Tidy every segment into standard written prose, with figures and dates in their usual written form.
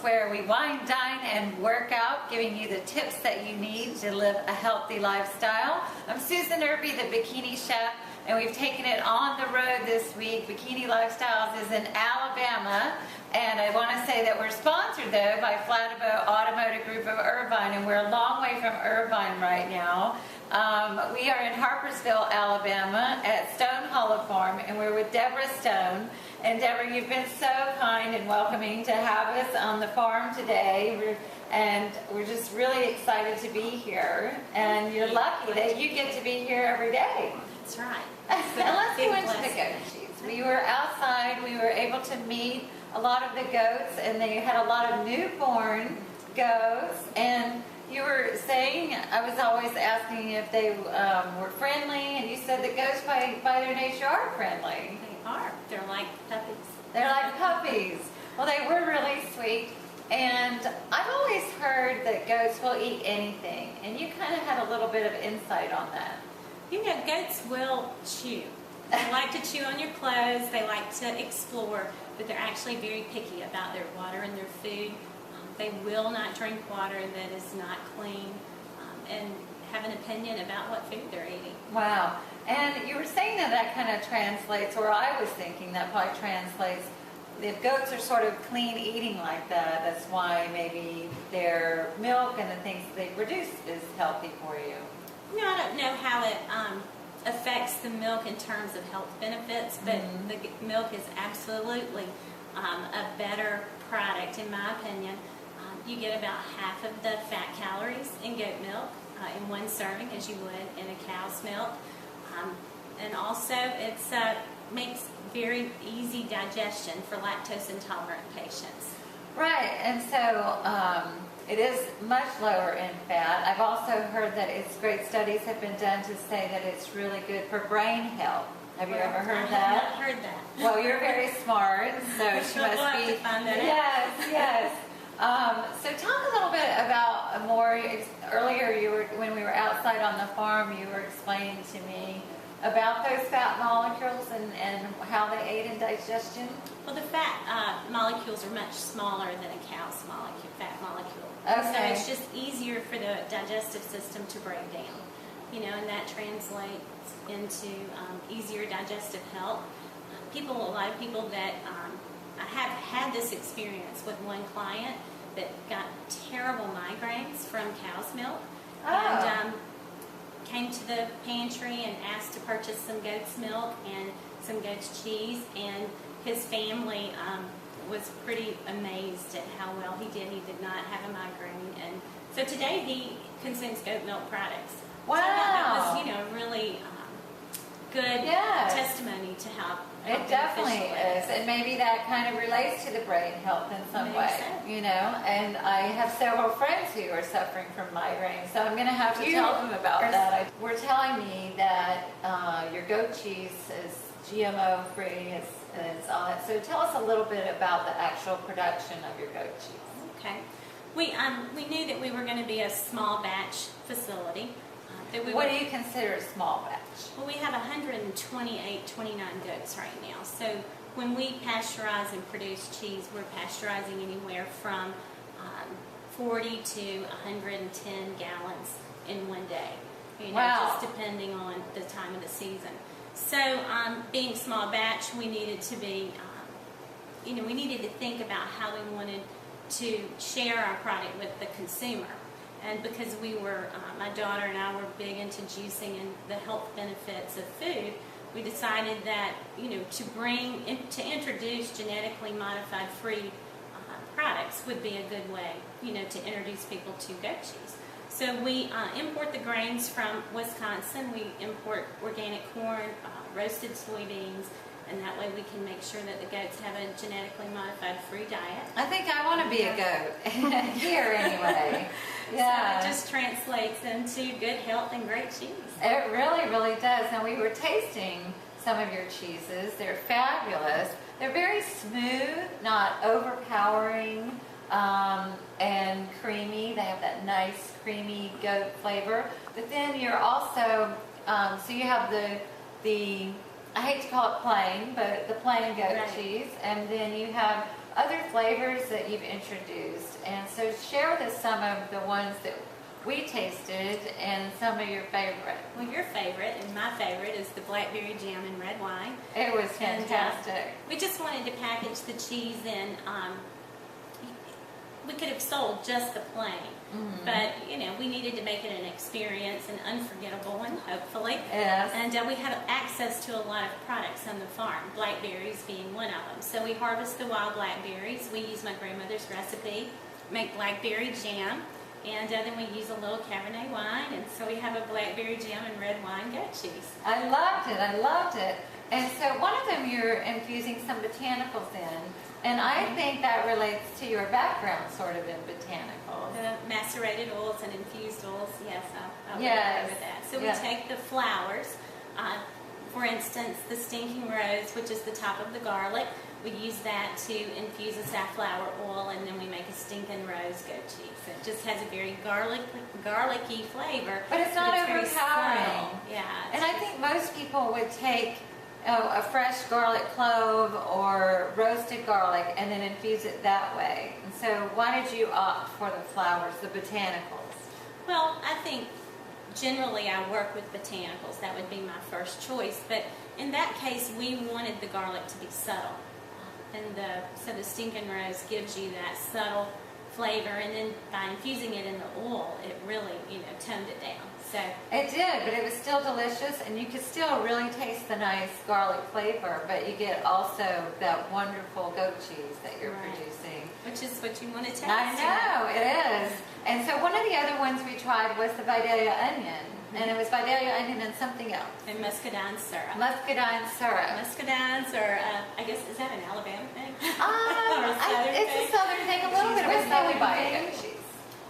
where we wine, dine, and work out, giving you the tips that you need to live a healthy lifestyle. I'm Susan Irby, the Bikini Chef, and we've taken it on the road this week. Bikini Lifestyles is in Alabama, and I want to say that we're sponsored, though, by Flatabo Automotive Group of Irvine, and we're a long way from Irvine right now. We are in Harpersville, Alabama, at Stone Hollow Farm, and we're with Deborah Stone. And Deborah, you've been so kind and welcoming to have us on the farm today, and we're just really excited to be here. And you're lucky that you get to be here every day. That's right. Now let's go into the goat cheese. We were outside. We were able to meet a lot of the goats, and they had a lot of newborn goats. And you were saying, I was always asking if they were friendly, and you said that goats by their nature are friendly. They are. They're like puppies. They're like puppies. Well, they were really sweet. And I've always heard that goats will eat anything. And you kind of had a little bit of insight on that. You know, goats will chew. They like to chew on your clothes. They like to explore. But they're actually very picky about their water and their food. They will not drink water that is not clean, and have an opinion about what food they're eating. Wow. And you were saying that kind of translates, or I was thinking that probably translates, if goats are sort of clean eating like that, that's why maybe their milk and the things that they produce is healthy for you. You know, I don't know how it affects the milk in terms of health benefits, but the milk is absolutely a better product, in my opinion. You get about half of the fat calories in goat milk in one serving, as you would in a cow's milk. And also, it makes very easy digestion for lactose intolerant patients. Right, and so it is much lower in fat. I've also heard that great studies have been done to say that it's really good for brain health. Have you ever heard that? I have not heard that. Well, you're very smart, so she must We'll have be. to find that out. Yes. So talk a little bit about earlier when we were outside on the farm, you were explaining to me about those fat molecules and how they aid in digestion. Well, the fat molecules are much smaller than a cow's fat molecule. Okay. So it's just easier for the digestive system to break down. You know, and that translates into easier digestive health. A lot of people that I have had this experience with one client that got terrible migraines from cow's milk, and came to the pantry and asked to purchase some goat's milk and some goat's cheese, and his family was pretty amazed at how well he did. He did not have a migraine, and so today he consumes goat milk products. Wow. So that was, really good testimony to how it definitely is, and maybe that kind of relates to the brain health in some way, and I have several friends who are suffering from migraines, so I'm going to have to tell them about that. We're telling me that your goat cheese is GMO free, it's all that. So tell us a little bit about the actual production of your goat cheese. Okay. We knew that we were going to be a small batch facility. What do you consider a small batch? Well, we have 29 goats right now. So when we pasteurize and produce cheese, we're pasteurizing anywhere from 40 to 110 gallons in one day. Just depending on the time of the season. So being small batch, we needed to be, we needed to think about how we wanted to share our product with the consumer. And because we were, my daughter and I were big into juicing and the health benefits of food, we decided that, to introduce genetically modified free products would be a good way, to introduce people to goat cheese. So we import the grains from Wisconsin. We import organic corn, roasted soybeans, and that way we can make sure that the goats have a genetically modified free diet. I think I want to be a goat here anyway. Yeah. So it just translates into good health and great cheese. It really, really does. Now, we were tasting some of your cheeses. They're fabulous. They're very smooth, not overpowering, and creamy. They have that nice creamy goat flavor. But then you're also, so you have the I hate to call it plain, but the plain goat cheese, and then you have other flavors that you've introduced. And so share with us some of the ones that we tasted and some of your favorite. Well, your favorite and my favorite is the blackberry jam and red wine. It was fantastic. And, we just wanted to package the cheese in. We could have sold just the plain, but we needed to make it an experience, an unforgettable one, hopefully. Yes. And we have access to a lot of products on the farm, blackberries being one of them. So we harvest the wild blackberries. We use my grandmother's recipe, make blackberry jam, and then we use a little Cabernet wine, and so we have a blackberry jam and red wine goat cheese. I loved it. I loved it. And so one of them you're infusing some botanicals in, and I think that relates to your background sort of in botanicals. The macerated oils and infused oils, yes, I would Yes. agree with that. So we Yes. take the flowers, for instance, the stinking rose, which is the top of the garlic. We use that to infuse a safflower oil, and then we make a stinking rose goat cheese. It just has a very garlicky flavor. But it's not very overpowering. subtle. Yeah. And I think most people would take a fresh garlic clove or roasted garlic and then infuse it that way. And so why did you opt for the flowers, the botanicals? Well, I think generally I work with botanicals. That would be my first choice. But in that case, we wanted the garlic to be subtle. And so the stinking rose gives you that subtle flavor. And then by infusing it in the oil, it really, toned it down. So It did, but it was still delicious, and you could still really taste the nice garlic flavor, but you get also that wonderful goat cheese that you're Right. producing. which is what you want to taste. I know, it is. And so one of the other ones we tried was the Vidalia onion, and it was Vidalia onion and something else. And muscadine syrup. Muscadine syrup. Muscadines, or I guess, is that an Alabama thing? Or a Southern It's thing? a southern thing, a little bit of a Where's that we southern buy thing. it?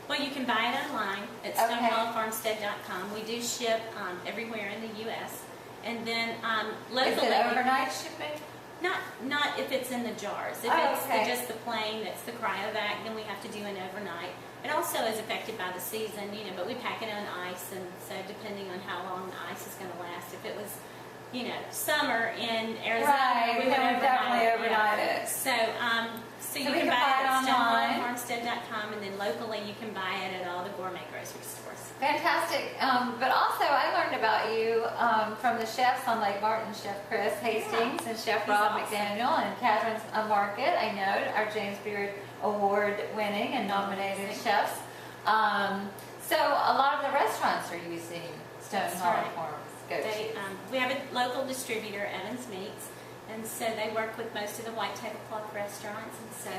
Well, you can buy it online at Okay. stonehollowfarmstead.com. We do ship everywhere in the U.S. And then Is locally, it overnight shipping? not if it's in the jars. If Oh, it's okay. just the plain, that's the cryovac, then we have to do an overnight. It also is affected by the season, but we pack it on ice, and so depending on how long the ice is going to last, if it was, summer in Arizona, Right, we then would we'd definitely it. overnight it. So, so you we can can buy buy it it at online. stonehollowfarmstead.com, and then locally you can buy it at all the gourmet grocery stores. Fantastic. But also, I learned about you from the chefs on Lake Martin, Chef Chris Hastings and Chef He's Rob awesome. McDaniel and Catherine's Market. I know, our James Beard Award winning and nominated Thank you. chefs. So a lot of the restaurants are using Stone That's Hollow right. Farms goat cheese. We have a local distributor, Evans Meats, and so they work with most of the white tablecloth restaurants, and so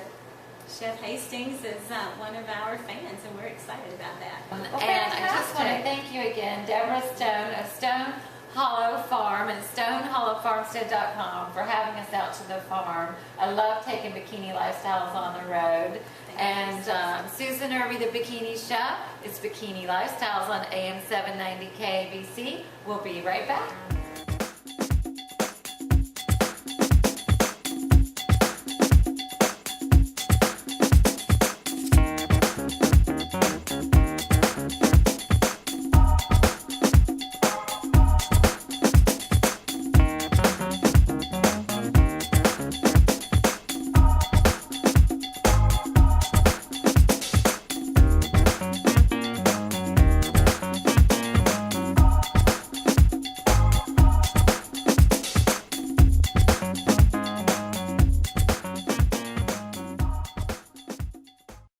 Chef Hastings is one of our fans, and we're excited about that. And I just want to thank you again, Deborah Stone of Stone Hollow Farm and StoneHollowFarmstead.com for having us out to the farm. I love taking Bikini Lifestyles on the road. Thank you. And Susan Irby, the Bikini Chef. It's Bikini Lifestyles on AM 790 KBC. We'll be right back.